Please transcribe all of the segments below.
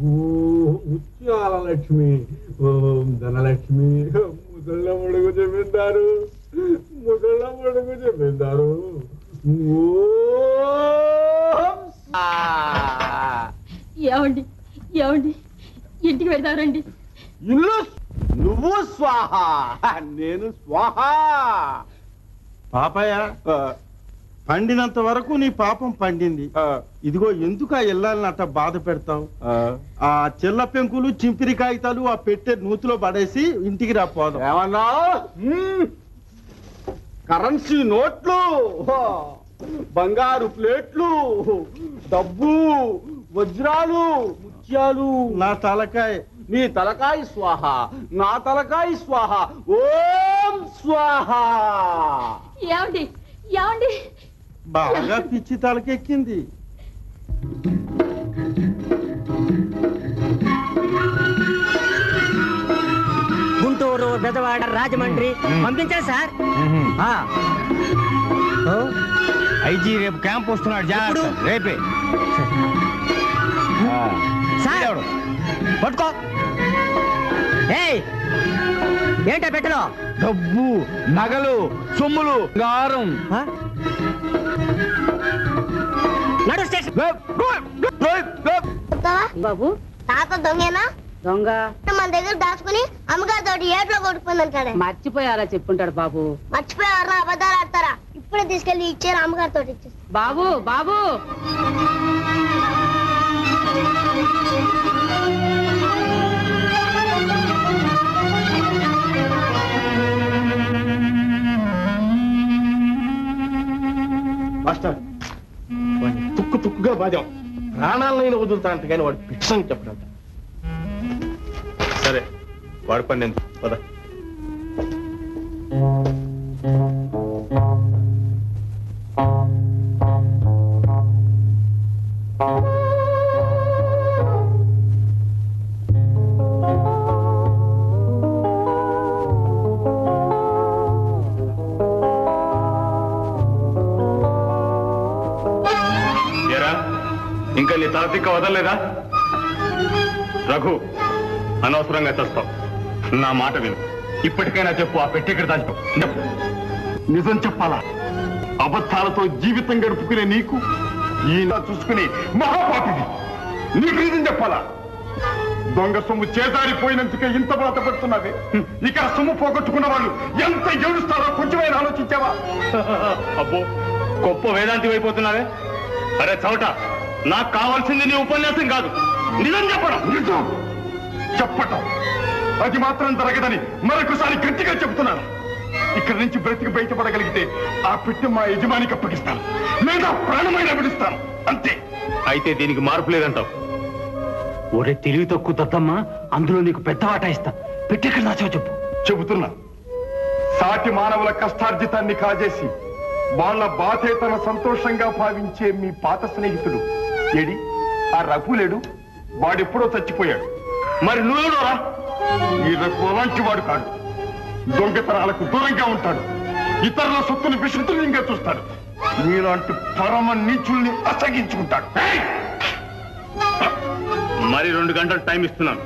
ముత్యాల లక్ష్మి, ఓం ధనలక్ష్మి, ముసళ్ళ ముడుగు జమీందారు, ముసళ్ళ ముడుగు జమీందారు. ఏమండి ఏమండి ఇంటికి వెళ్తారండి. ఇల్లు నువ్వు స్వాహ, నేను స్వాహ. పాపయ్య, పండినంత వరకు నీ పాపం పండింది. ఇదిగో ఎందుకు ఆ ఇళ్ళని అట్ట బాధ పెడతావు? ఆ చిల్ల పెంకులు, చింపిరి కాగితాలు ఆ పెట్టే నూతిలో పడేసి ఇంటికి రాపోదాం. ఏమన్నా కరెన్సీ నోట్లు, బంగారు ప్లేట్లు, డబ్బు, వజ్రాలు, ముత్యాలు. నా తలకాయ, నీ తలకాయ స్వాహ, నా తలకాయ స్వాహ, ఓం స్వాహ. ఏమండి ఏమండి బాగా పిచ్చి తలకెక్కింది. గుంటూరు, బెజవాడ, రాజమండ్రి పంపించా సార్. ఐజీ రేపు క్యాంప్ వస్తున్నాడు, జాగ్రత్త. రేపే సార్ పట్టుకో. ఏంటా పెట్టలో? డబ్బు, నగలు, సొమ్ములు, గారం. నడు స్టేషన్. బాబు తాత దొంగేనా? దొంగ మన దగ్గర దాచుకుని అమ్మగారితో ఏట్లో కొట్టుకుందంటాడు. మర్చిపోయారా చెప్పుంటాడు బాబు. మర్చిపోయారా? అబద్ధాలు ఆడతారా? ఇప్పుడే తీసుకెళ్లి ఇచ్చారు, అమ్మగారితో ఇచ్చేసి. బాబు బాబు మాస్టర్, తుక్కు తుక్కుగా బాధ్యం. ప్రాణాలైన వదులుతా అంటే కానీ వాడు పిచ్చని చెప్పడంట. సరే, వాడి పని నేను పద. ఇంకా నీ తలతిక్క వదలలేదా? రఘు, అనవసరంగా చేస్తావు. నా మాట విను. ఇప్పటికైనా చెప్పు, ఆ పెట్టి ఇక్కడ దాచుకో. చెప్పు, నిజం చెప్పాలా? అబద్ధాలతో జీవితం గడుపుకునే నీకు ఈయన చూసుకుని మహాపాపిది. నీకు నిజం చెప్పాలా? దొంగ సొమ్ము చేదారిపోయినందుకే ఇంత బాధపడుతున్నావే. ఇక్కడ సొమ్ము పోగొట్టుకున్న వాళ్ళు ఎంత ఏడుస్తారో కొంచెమైనా ఆలోచించావా? అబ్బో, గొప్ప వేదాంతి అయిపోతున్నావే. అరే చవట, నాకు కావాల్సింది నీ ఉపన్యాసం కాదు, నిజం చెప్పడం. నిజం చెప్పటం అది మాత్రం జరగదని మరొకసారి గట్టిగా చెబుతున్నాను. ఇక్కడి నుంచి బ్రతికి బయటపడగలిగితే ఆ పెట్టి మా యజమానికి అప్పగిస్తాను, లేదా ప్రాణమైన విడిస్తాను, అంతే. అయితే దీనికి మార్పు లేదంటావు? ఒరే తెలివి తక్కువ దత్తమ్మా, అందులో నీకు పెద్ద వాటా ఇస్తా. పెట్టెక్కడ దాచావు చెప్పు. చెబుతున్నా. సాటి మానవుల కష్టార్జితాన్ని కాజేసి వాళ్ళ బాధే తన సంతోషంగా భావించే మీ పాత స్నేహితుడు ఏడి? ఆ రఘులేడు? వాడెప్పుడో చచ్చిపోయాడు. మరి నువ్వెవడోరా? ఈ రఘు అలాంటి వాడు కాడు. దొంగతనాలకు దూరంగా ఉంటాడు. ఇతరుల సొత్తుని విశుద్ధంగా చూస్తాడు. నీలాంటి పరమ నీచుల్ని అసగించుకుంటాడు. మరి 2 గంటలు టైం ఇస్తున్నాను.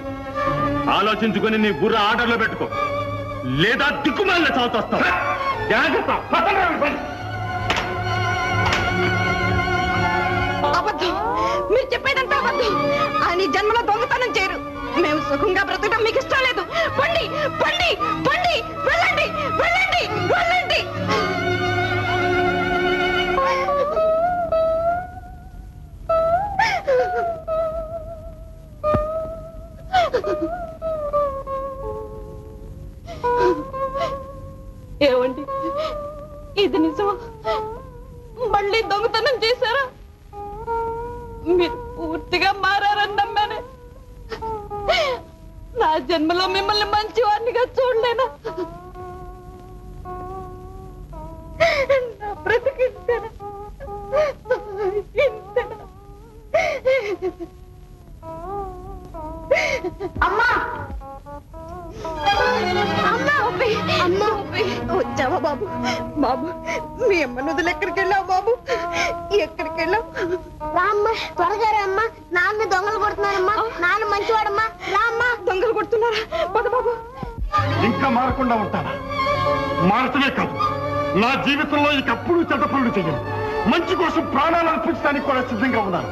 ఆలోచించుకొని నీ బుర్ర ఆర్డర్లో పెట్టుకో, లేదా దిక్కుమాలిన చావుతొస్తా. జాగ్రత్త. అబద్ధం, మీరు చెప్పేదంతా అబద్ధం. ఆయన జన్మలో దొంగతనం చేయరు. మేము సుఖంగా బ్రతకడం మీకు ఇష్టం లేదు. పండి పండి పండి, వెళ్ళండి వెళ్ళండి వెళ్ళండి. ఏమండి, ఇది నిజమా? మళ్ళీ దొంగతనం చేశారా? మీరు పూర్తిగా మారని నమ్మాను. నా జన్మలో మిమ్మల్ని మంచివాడినిగా చూడలేనా? నా బ్రతికింతేనా? అమ్మా అమ్మా, వచ్చావా బాబు? బాబు, మీ అమ్మను వదిలి ఎక్కడికి వెళ్ళావు బాబు? ఎక్కడికి వెళ్ళావు? రామ్మా త్వరగా రామ్మా, నాన్న దొంగలు కొడుతున్నారమ్మా, నాన్న మంచివాడమ్మా, రామ్మా. దొంగలు కొడుతున్నారా? పద బాబు. ఇంకా మారకుండా ఉంటానా? మారటమే కాదు, నా జీవితంలో ఇంకప్పుడు చెడ్డ పనులు చెయ్యను. మంచి కోసం ప్రాణాలు అర్పించడానికి కూడా సిద్ధంగా ఉన్నాను.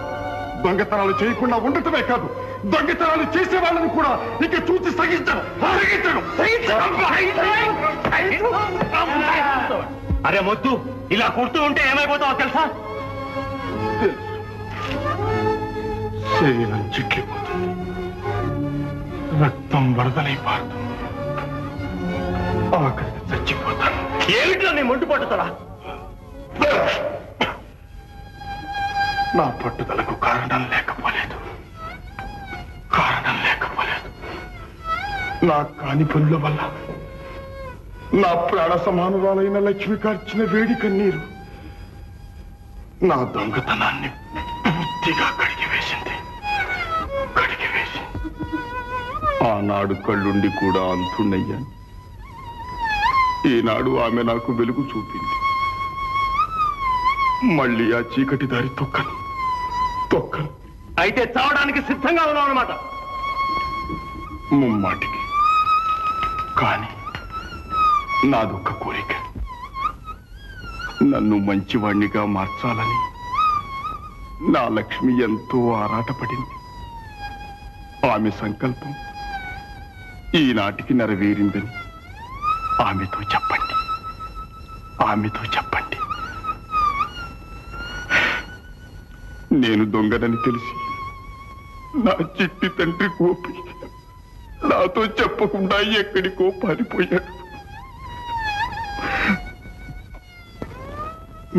దొంగతనాలు చేయకుండా ఉండటమే కాదు, దొంగతనాలు చేసే వాళ్ళని కూడా ఇక చూసి సహించను. అరే మొద్దు, ఇలా కొడుతూ ఉంటే ఏమైపోతావో తెలుసా? శరీరం చిట్లిపోతుంది, రక్తం వరదలై పారుతుంది, ఆఖరికి చచ్చిపోతాను. ఏమిటో నీ మొండి పట్టుదల? నా పట్టుదలకు కారణం లేకపోలేదు. నా కాని పనుల వల్ల నా ప్రాణ సమానురాలైన లక్ష్మి కార్చిన వేడి కన్నీరు నా దొంగతనాన్ని పూర్తిగా కడిగివేసింది. ఆనాడు కళ్ళుండి కూడా అంతున్నయ్యాను. ఈనాడు ఆమె నాకు వెలుగు చూపింది. మళ్ళీ ఆ చీకటి దారి తొక్కను. అయితే చావడానికి సిద్ధంగా ఉన్నావు అన్నమాట. ముమ్మాటికి. కానీ నాదొక్క కోరిక, నన్ను మంచివాణ్ణిగా మార్చాలని నా లక్ష్మి ఎంతో ఆరాటపడింది. ఆమె సంకల్పం ఈనాటికి నెరవేరిందని ఆమెతో చెప్పండి. నేను దొంగనని తెలిసి నా చిట్టి తండ్రి గోపి నాతో చెప్పకుండా ఎక్కడికో పారిపోయాడు.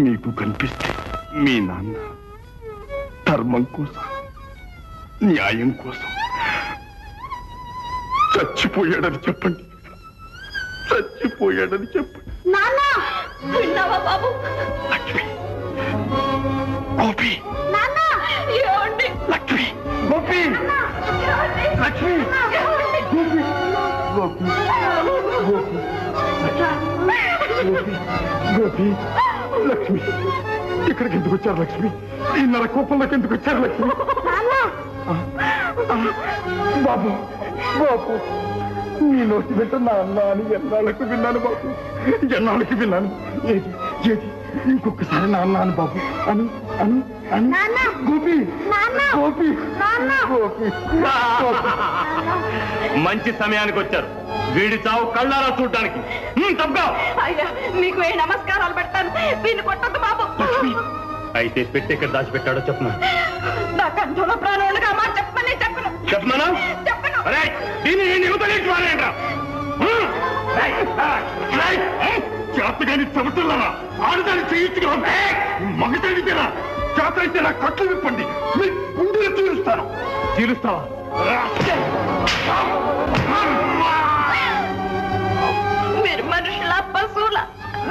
మీకు కనిపిస్తే మీ నాన్న ధర్మం కోసం, న్యాయం కోసం చచ్చిపోయాడని చెప్పండి. నాన్న విన్నావా బాబు? లక్ష్మి, గోపి, నాన్న ఏమండి? లక్ష్మి, గోపి, లక్ష్మి, గోపి, లక్ష్మి, ఇక్కడికి ఎందుకు వచ్చారు లక్ష్మి? ఈ నరకోపంలోకి ఎందుకు వచ్చారు లక్ష్మి? బాబు, నీ నోటి వెంట నాన్న అని ఎన్నాళ్ళకి విన్నాను బాబు, ఏది ఇంకొకసారి నాన్న అని బాబు అని గోపి, మంచి సమయానికి వచ్చారు. వీడి చావు కళ్ళారా చూడ్డానికి. అయ్యా మీకు ఏ నమస్కారాలు పెడతాను. వీళ్ళు కొట్టద్దు బాబు. అయితే పెట్టి ఎక్కడ దాచిపెట్టాడో చెప్పనా? నా కంఠంలో ప్రాణులుగా మా చెప్పమని చెప్పనా? చేతగాని చెబుతున్నారా? ఆడదాన్ని చేయించుగా మగదాన్ని తెరా. చేత అయితే నా కట్లు విప్పండి, మీ గుండెలు చీలుస్తావా? మీరు మనుషుల పశువుల,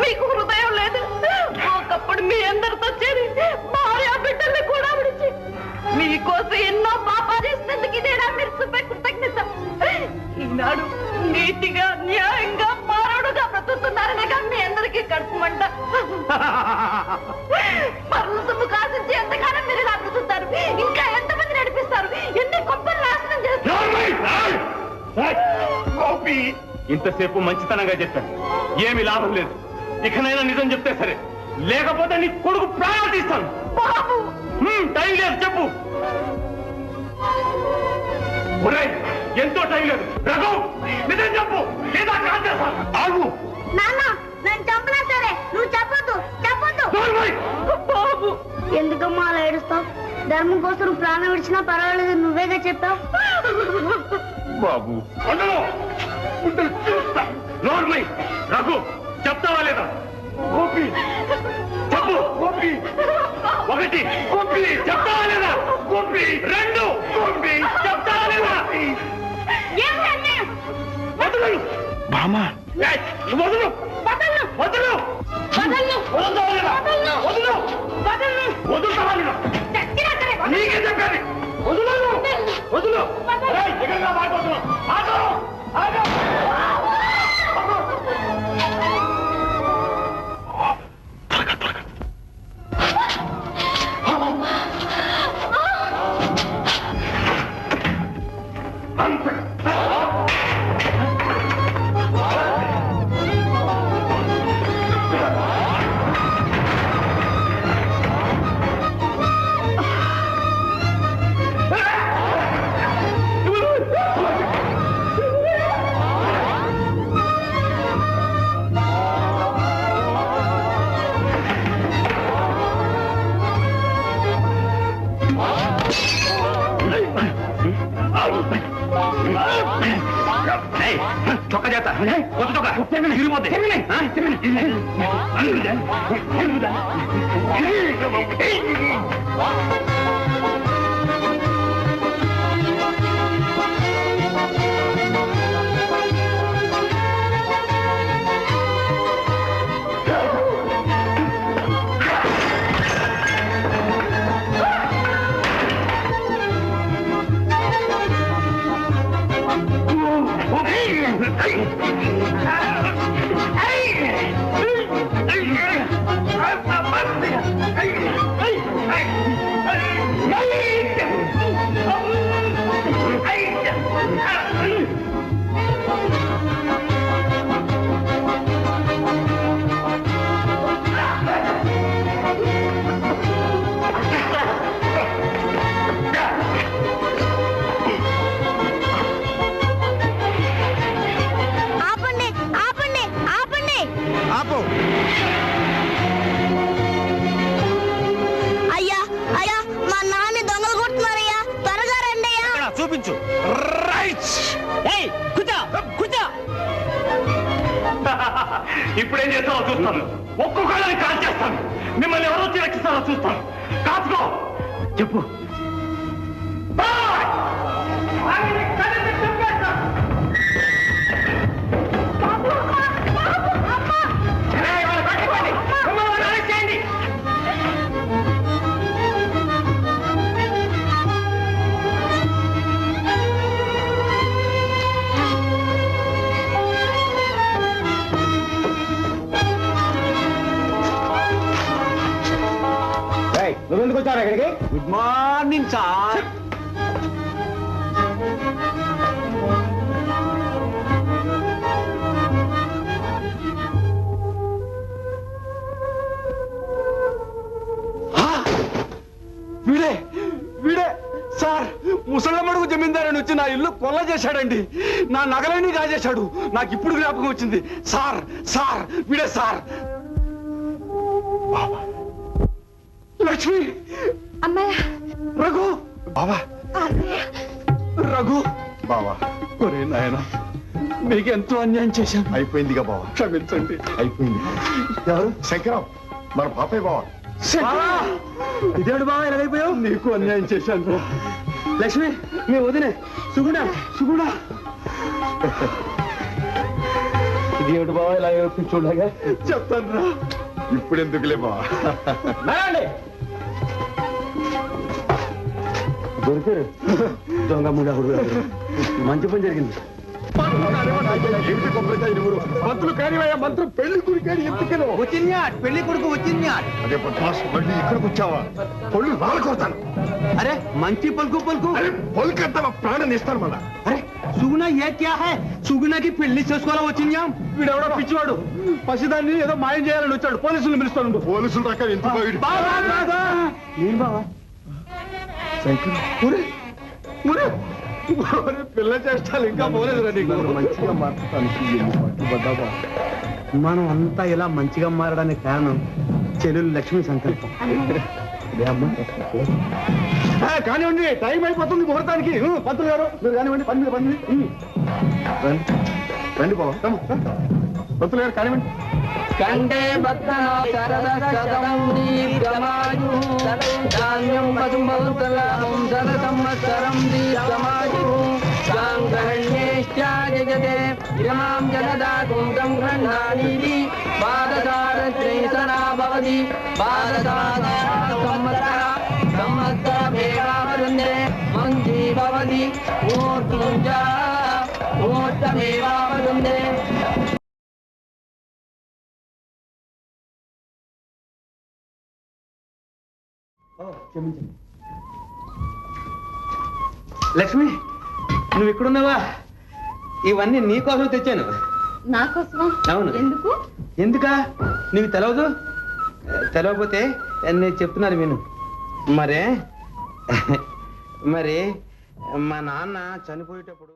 మీకు హృదయం లేదు. ఒకప్పుడు మీ అందరితో చేరి భార్య బిడ్డల్ని కూడా విడిచి మీకోసం ఎన్నో పాపాలు చేసినందుకు ఇదేనా మీరు చూపే కృతజ్ఞత? ఈనాడు నీతిగా, న్యాయంగా, మారడుగా బ్రతుకుతున్నారనేగా మీ అందరికీ కడుపుమంట. మరల సొమ్ము కాసించి ఎంతకాలం మీరు ఇలా బ్రతుకుతారు? ఇంకా ఎంతమంది నడిపిస్తారు? ఎన్ని కొంపలు నాశనం చేస్తారు? ఇంతసేపు మంచితనంగా చెప్పాను, ఏమి లాభం లేదు. ఇకనైనా నిజం చెప్తే సరే, లేకపోతే నీ కొడుకు ప్రాణాలు తీస్తాను. బాబు టైం లేదు, చెప్పు. ఎంతో టైం లేదు. రఘు, నిజం చెప్పు, లేదా కాల్చేస్తాను. ఆగు. నాన్న నేను చంపినా సరే నువ్వు చెప్పొద్దు. బాబు ఎందుకమ్మా అలా ఏడుస్తావు? ధర్మం కోసం నువ్వు ప్రాణం విడిచినా పర్వాలేదు, నువ్వేగా చెప్పావు. బాబు నోర్మై. రఘు, చెప్తావా లేదా? గోపి చెప్పు. గోపి ఒకటి, గోపి చెప్తావా లేదా? గోపి రెండు, గోపి చెప్తావా లేదా? వదలు బామా, వదలు నీకే చెప్పాలి. వదులు. ఎక్కడిగా మాట్లాడుతున్నావు? చొక్క చేత కొత్త చొక్క తిరిగిపోతే చూపించు. ఇప్పుడేం చేస్తారో చూస్తాను. ఒక్కొక్కళ్ళని కాల్ చేస్తాను. మిమ్మల్ని ఎవరో రక్షిస్తారో చూస్తాను. కాచుకో. చెప్పు. నువ్వెందుకు వచ్చారా ఇక్కడికి? Good morning sir. వీడే వీడే సార్, ముసలమ్మడుగు జమీందారని వచ్చి నా ఇల్లు కొల్ల చేశాడండి. నా నగలన్నీ కాజేశాడు. నాకు ఇప్పుడు జ్ఞాపకం వచ్చింది. సార్ సార్ వీడే సార్. లక్ష్మి, అమ్మాయ, రఘు, బావా, రఘు, బావా, ఒరే నాయన, మీకెంతో అన్యాయం చేశాను. అయిపోయిందిగా బావా, క్షమించండి. అయిపోయింది. ఎవరు? శంకరం, మన పాపే బావా. ఇదేడు బావ ఎలాగైపోయావు? నీకు అన్యాయం చేశాను. లక్ష్మి, మీ వదినే సుగుణ, సుగుణ. ఇది ఏడు బావ ఇలా చూడగా చెప్తాను రా. ఇప్పుడు ఎందుకులే బావా. దొరికారు దొంగ మూడా మంచి పని జరిగింది. మంత్రులు కానివయ్యా, మంత్రం పెళ్లి కొడుకు ఎందుకు వచ్చింది పెళ్లి కొడుకు వచ్చింది. అదే బాస్, మళ్ళీ ఇక్కడికి వచ్చావా? పొళ్ళు రాలకొడతాను. అరే మంచి పలుకు పలుకు. పొలికంతా ప్రాణం ఇస్తాను మళ్ళా. అరే సుగుణ ఏ క్యా హై? సుగుణకి పెళ్లి చేసుకోవాలా వచ్చింది. వీడెవడో పిచ్చివాడు పసిదాన్ని ఏదో మాయం చేయాలని వచ్చాడు. పోలీసులు పిలుస్తాను. పోలీసులు రకాలు ఎందుకు నేను బావా పిల్ల చేష్టాలు ఇంకా పోలేదురా నీకు. మంచిగా మాట్లాడతాను. మనం అంతా ఇలా మంచిగా మారడానికి కారణం చెల్లెలు లక్ష్మి సంకల్పం. కానివ్వండి, టైం అయిపోతుంది ముహూర్తానికి. పంతులు గారు మీరు కానివ్వండి, పని మీద పని. రండి బాబా, పంతులు గారు కానివ్వండి. కండే భక్తన శరద శతం దీర్ఘమాయు ధాన్యం పశుమౌతలాం శత సంవత్సరం దీర్ఘమాయు సాంగ్రహణ్యేష్టాజగతే ఇమాం జనదాతుం సంగ్రహణానిది పాదసారశ్రేసనా భవతి పాదసార సంవత్సర సంవత్సరమేవావరుందే మంజీ భవతి మూర్తుంజ మూర్తమేవావరుందే. లక్ష్మి, నువ్వు ఇక్కడున్నావా? ఇవన్నీ నీకోసం తెచ్చాను. నాకోసమా? అవును. ఎందుకు? ఎందుకా? నీకు తెలవదు? తెలవకపోతే నేను చెప్తున్నాను విను. మరి మా నాన్న చనిపోయేటప్పుడు